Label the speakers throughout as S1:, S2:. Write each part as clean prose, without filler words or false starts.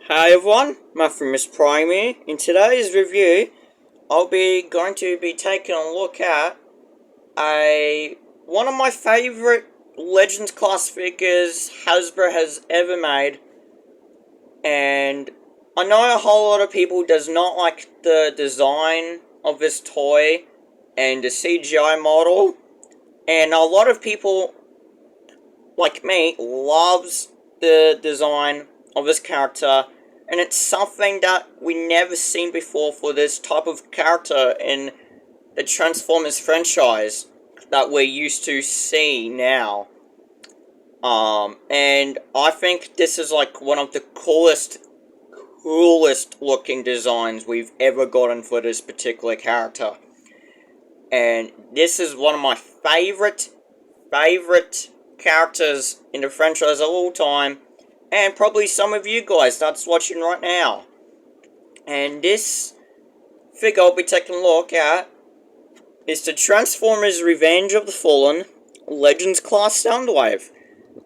S1: Hi everyone, Matthew Miss Prime here. In today's review, I'll be going to be taking a look at one of my favourite Legends class figures Hasbro has ever made. And I know a whole lot of people does not like the design of this toy and the CGI model. And a lot of people, like me, loves the design of this character. And it's something that we never seen before for this type of character in the Transformers franchise that we're used to see now. And I think this is like one of the coolest looking designs we've ever gotten for this particular character. And this is one of my favorite characters in the franchise of all time. And probably some of you guys that's watching right now. And this figure I'll be taking a look at is the Transformers Revenge of the Fallen Legends Class Soundwave.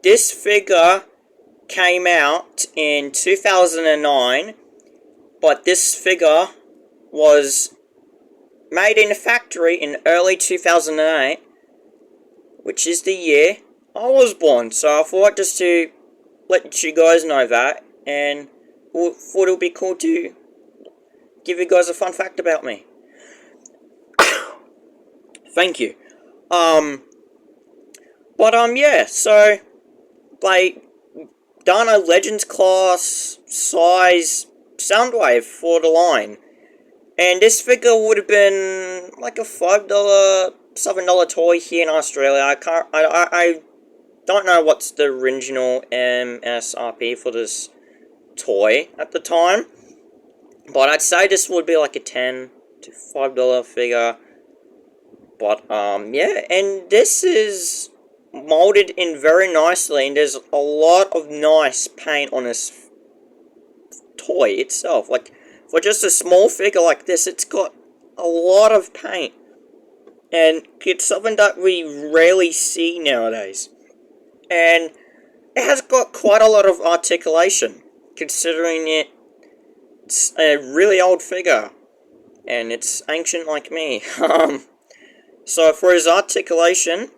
S1: This figure came out in 2009, but this figure was made in a factory in early 2008, which is the year I was born. So I thought just to let you guys know that, and thought it would be cool to give you guys a fun fact about me. Thank you. Yeah, so they done a Legends class size Soundwave for the line. And this figure would have been like a $5, $7 toy here in Australia. I don't know what's the original MSRP for this toy at the time, but I'd say this would be like a $10 to $5 figure. But yeah, and this is molded in very nicely, and there's a lot of nice paint on this toy itself. Like, for just a small figure like this, it's got a lot of paint, and it's something that we rarely see nowadays. And it has got quite a lot of articulation, considering it's a really old figure, and it's ancient like me. So for his articulation,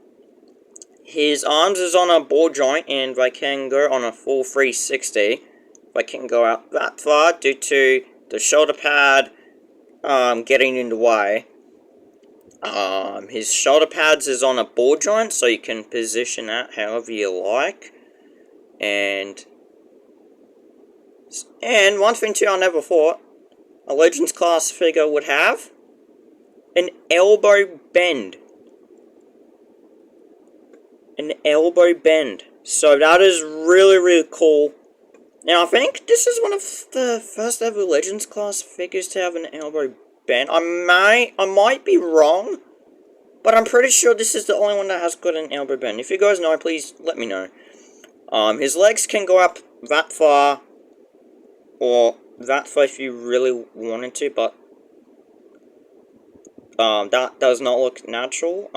S1: his arms is on a ball joint, and they can go on a full 360. They can go out that far due to the shoulder pad getting in the way. His shoulder pads is on a ball joint, so you can position that however you like. And one thing too I never thought a Legends class figure would have: an elbow bend. An elbow bend. So that is really cool. Now I think this is one of the first ever Legends class figures to have an elbow bend. I might be wrong, but I'm pretty sure this is the only one that has got an elbow bend. If you guys know, please let me know. His legs can go up that far, or that far if you really wanted to, but that does not look natural.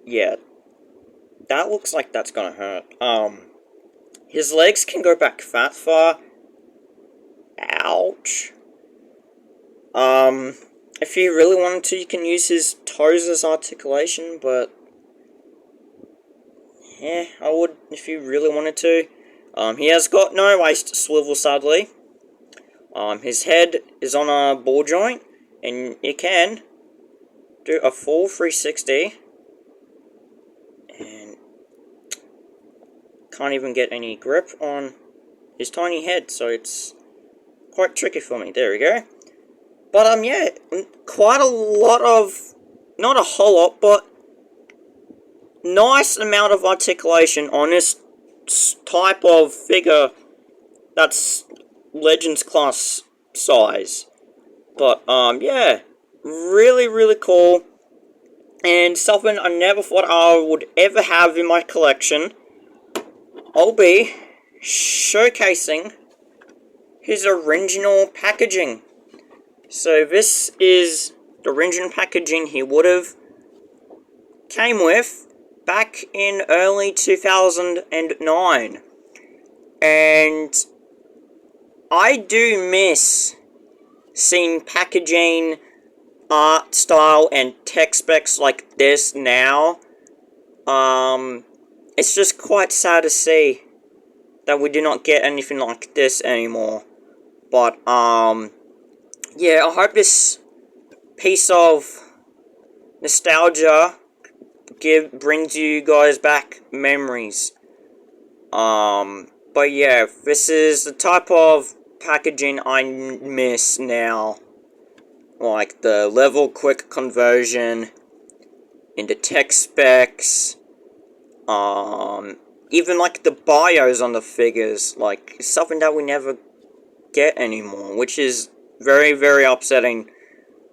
S1: Yeah, that looks like that's gonna hurt. His legs can go back that far. Ouch. If you really wanted to, you can use his toes as articulation, but yeah, I would if you really wanted to. He has got no waist swivel, sadly. His head is on a ball joint, and you can do a full 360, and can't even get any grip on his tiny head, so it's quite tricky for me. There we go. But yeah, quite a lot of, not a whole lot, but nice amount of articulation on this type of figure that's Legends class size. But yeah, really cool, and something I never thought I would ever have in my collection. I'll be showcasing his original packaging. So this is the original packaging he would have came with back in early 2009. And I do miss seeing packaging, art style, and tech specs like this now. It's just quite sad to see that we do not get anything like this anymore. But, yeah, I hope this piece of nostalgia brings you guys back memories. But yeah, this is the type of packaging I miss now. Like the level quick conversion into tech specs, even like the bios on the figures, like something that we never get anymore, which is very, very upsetting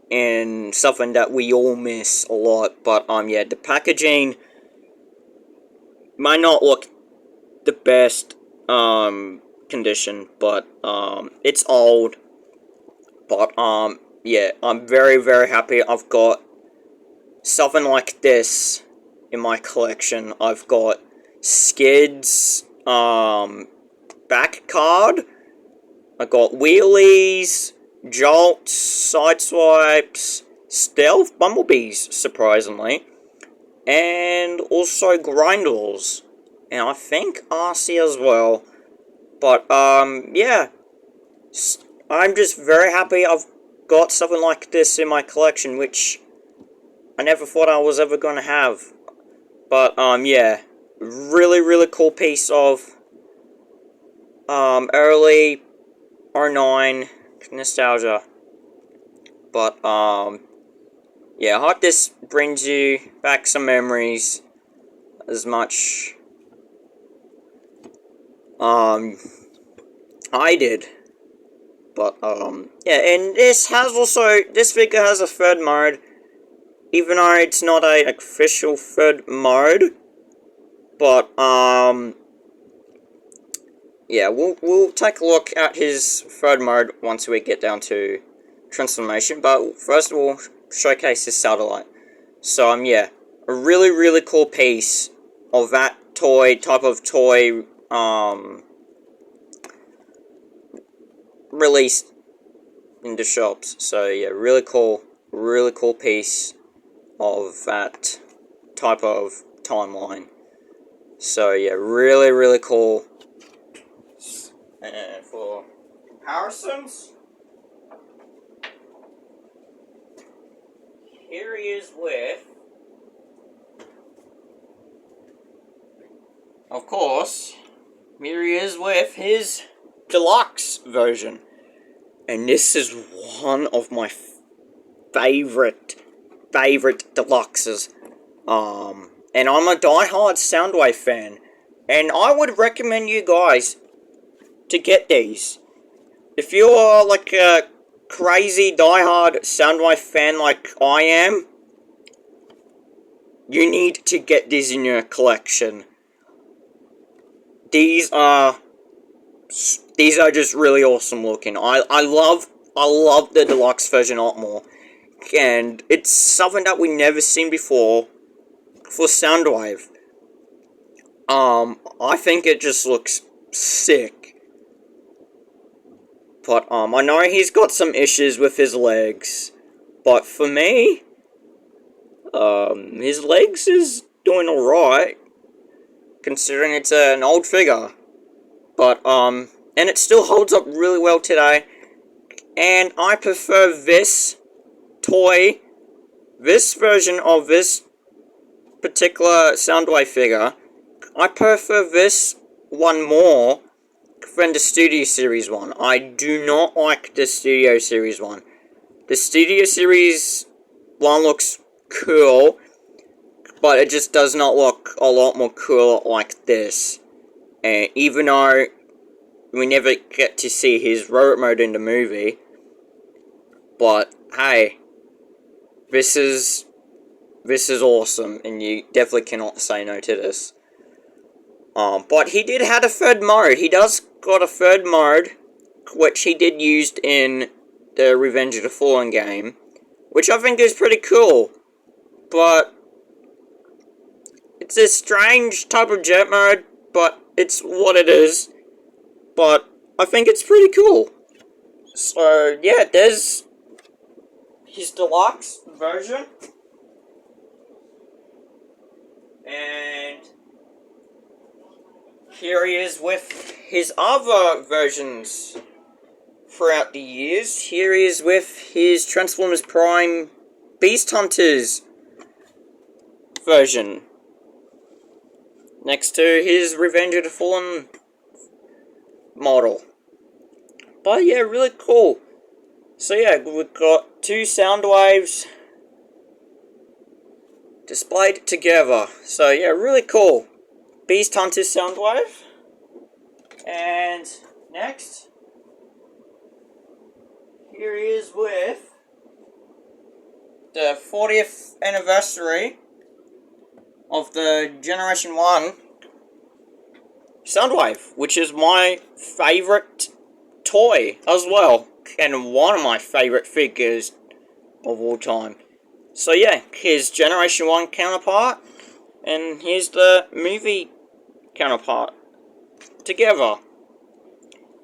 S1: and something that we all miss a lot. But yeah, the packaging might not look the best condition, but it's old. But yeah, I'm very, very happy I've got something like this in my collection. I've got Skid's back card. I got wheelies, jolts, sideswipes, stealth bumblebees, surprisingly, and also grindles, and I think RC as well. But yeah, I'm just very happy I've got something like this in my collection, which I never thought I was ever going to have. But yeah, really, really cool piece of early '09 nostalgia. But yeah, I hope this brings you back some memories as much I did. But yeah, and this figure has a third mode, even though it's not a official third mode. But yeah, we'll take a look at his third mode once we get down to transformation. But first of all, showcase his satellite. So yeah, a really, really cool piece of that type of toy released in the shops. So yeah, really cool piece of that type of timeline. So yeah, really, really cool. And for comparisons, here he is with, of course, here he is with his deluxe version. And this is one of my favorite deluxes. And I'm a die-hard Soundwave fan. And I would recommend you guys to get these. If you're like a crazy die-hard Soundwave fan like I am, you need to get these in your collection. These are just really awesome looking. I love the deluxe version a lot more. And it's something that we never seen before for Soundwave. I think it just looks sick. But I know he's got some issues with his legs. But for me, his legs is doing alright, considering it's an old figure. But and it still holds up really well today. And I prefer this toy, this version of this particular Soundwave figure. I prefer this one more than the Studio Series one. I do not like the Studio Series one. The Studio Series one looks cool, but it just does not look a lot more cool like this. And even though we never get to see his robot mode in the movie, but hey, this is awesome, and you definitely cannot say no to this. But he did have a third mode. He does got a third mode, which he did used in the Revenge of the Fallen game, which I think is pretty cool. But It's a strange type of jet mode, but it's what it is. But I think it's pretty cool. So yeah, there's his deluxe version. And here he is with his other versions throughout the years. Here he is with his Transformers Prime Beast Hunters version. Next to his Revenge of the Fallen model. But yeah, really cool. So yeah, we've got two Soundwaves displayed together. So yeah, really cool. Beast Hunter Soundwave. And next, here he is with the 40th anniversary of the Generation 1 Soundwave, which is my favourite toy as well, and one of my favourite figures of all time. So yeah, his Generation 1 counterpart, and here's the movie counterpart together.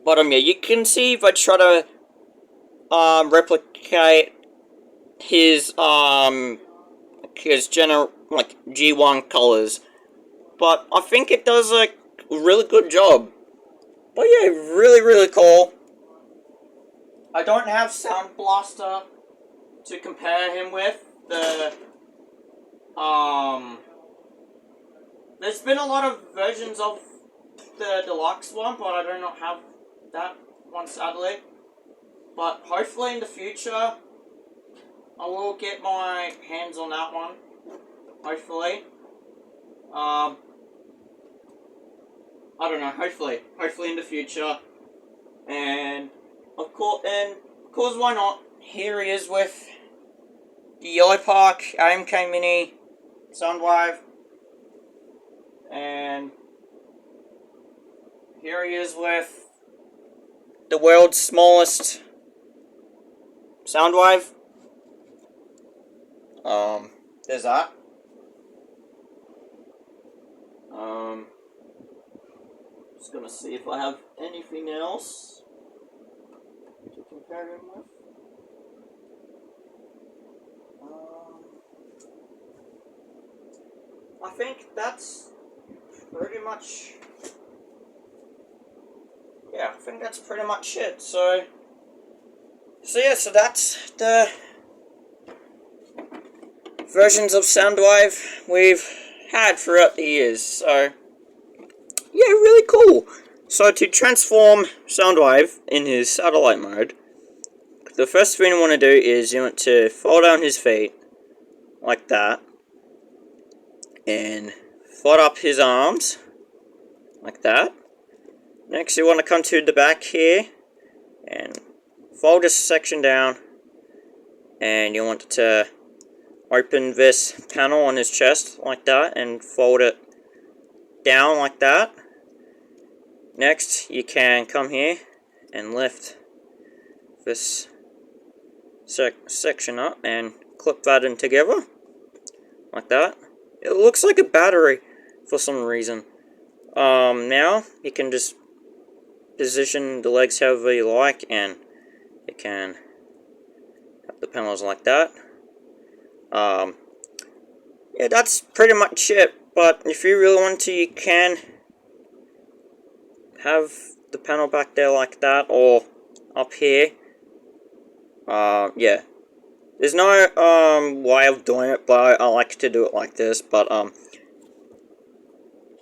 S1: But yeah, you can see if I try to replicate his G1 colors, but I think it does a really good job. But yeah, really cool. I don't have Sound Blaster to compare him with. There's been a lot of versions of the deluxe one, but I do not have that one, sadly. But hopefully in the future, I will get my hands on that one. Hopefully. I don't know, hopefully in the future. And of course, why not? Here he is with the Yellow Park AMK Mini Soundwave. And here he is with the world's smallest Soundwave. There's that. Just gonna see if I have anything else to compare him with. I think that's pretty much. Yeah, I think that's pretty much it. So that's the versions of Soundwave we've had throughout the years. So yeah, really cool. So to transform Soundwave in his satellite mode, the first thing you want to do is you want to fold down his feet like that, and fold up his arms like that. Next, you want to come to the back here and fold this section down, and you want to open this panel on his chest like that and fold it down like that. Next, you can come here and lift this section up and clip that in together like that. It looks like a battery for some reason. Now you can just position the legs however you like, and you can have the panels like that. Yeah, that's pretty much it. But if you really want to, you can have the panel back there like that, or up here. Yeah. There's no way of doing it, but I like to do it like this. But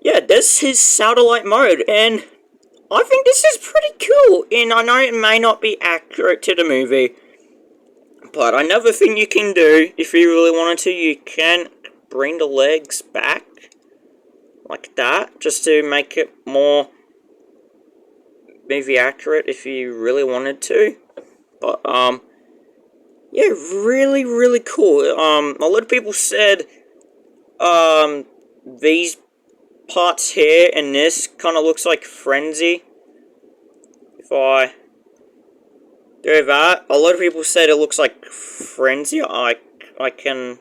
S1: yeah, this is satellite mode, and I think this is pretty cool. And I know it may not be accurate to the movie, but another thing you can do, if you really wanted to, you can bring the legs back like that, just to make it more movie accurate if you really wanted to. But yeah, really cool. A lot of people said these parts here and this kind of looks like Frenzy. If I do that, a lot of people said it looks like Frenzy. I can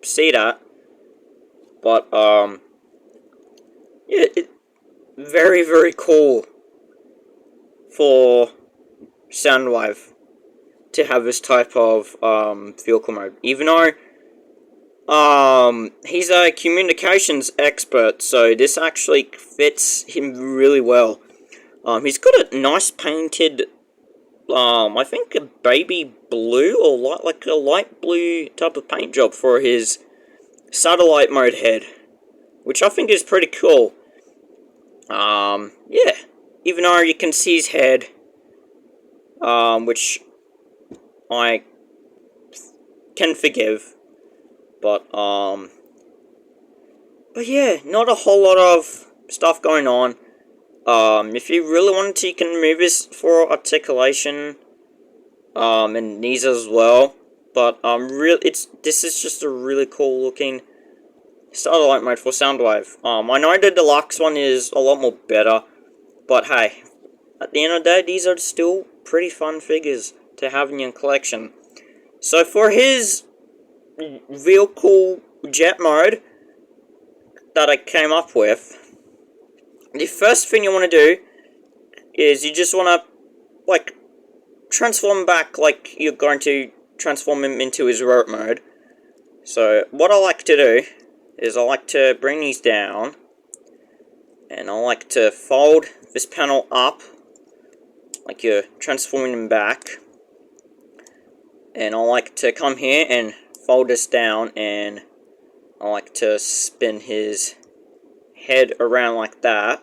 S1: see that. But, yeah, very, very cool for Soundwave to have this type of, vehicle mode. Even though, he's a communications expert, so this actually fits him really well. He's got a nice painted, I think a baby blue or like a light blue type of paint job for his satellite mode head, which I think is pretty cool. Yeah, even though you can see his head, which I can forgive, but yeah, not a whole lot of stuff going on. If you really wanted to, you can move this for articulation, and knees as well. But this is just a really cool looking satellite mode for Soundwave. I know the deluxe one is a lot more better, but hey, at the end of the day, these are still pretty fun figures to have in your collection. So for his vehicle jet mode that I came up with, the first thing you want to do is you just want to, like, transform back like you're going to transform him into his rope mode. So what I like to do is I like to bring these down, and I like to fold this panel up like you're transforming him back, and I like to come here and fold this down, and I like to spin his head around like that.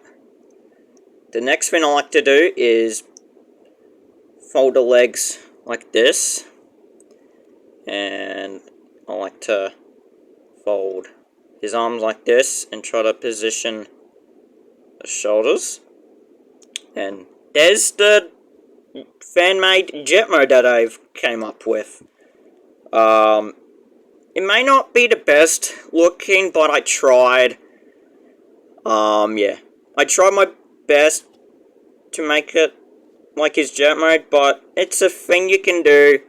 S1: The next thing I like to do is fold the legs like this, and I like to fold his arms like this and try to position the shoulders. And there's the fan-made jet mode that I've came up with. It may not be the best looking, but I tried. Yeah, I tried my best to make it like his jet mode, but it's a thing you can do.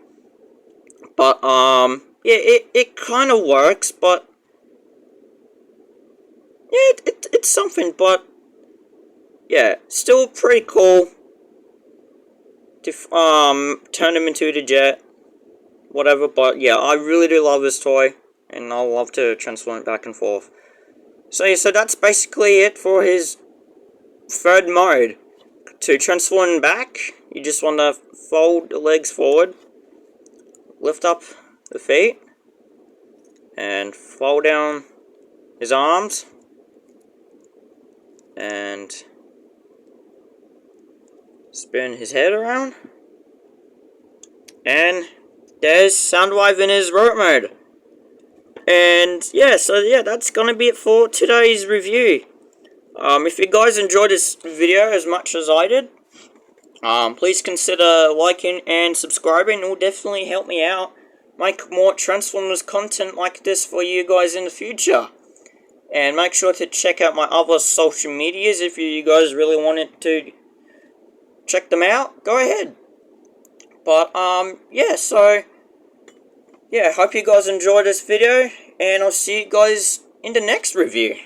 S1: But, yeah, it kind of works, but yeah, it's something, but yeah, still pretty cool to, turn him into the jet, whatever. But yeah, I really do love this toy, and I love to transform it back and forth. So yeah, so that's basically it for his third mode. To transform him back, you just want to fold the legs forward, lift up the feet, and fold down his arms, and spin his head around, and there's Soundwave in his rope mode. And yeah, so yeah, that's gonna be it for today's review. If you guys enjoyed this video as much as I did, please consider liking and subscribing. It will definitely help me out make more Transformers content like this for you guys in the future. And make sure to check out my other social medias if you guys really wanted to check them out. Go ahead. But, yeah, so, yeah, hope you guys enjoyed this video, and I'll see you guys in the next review.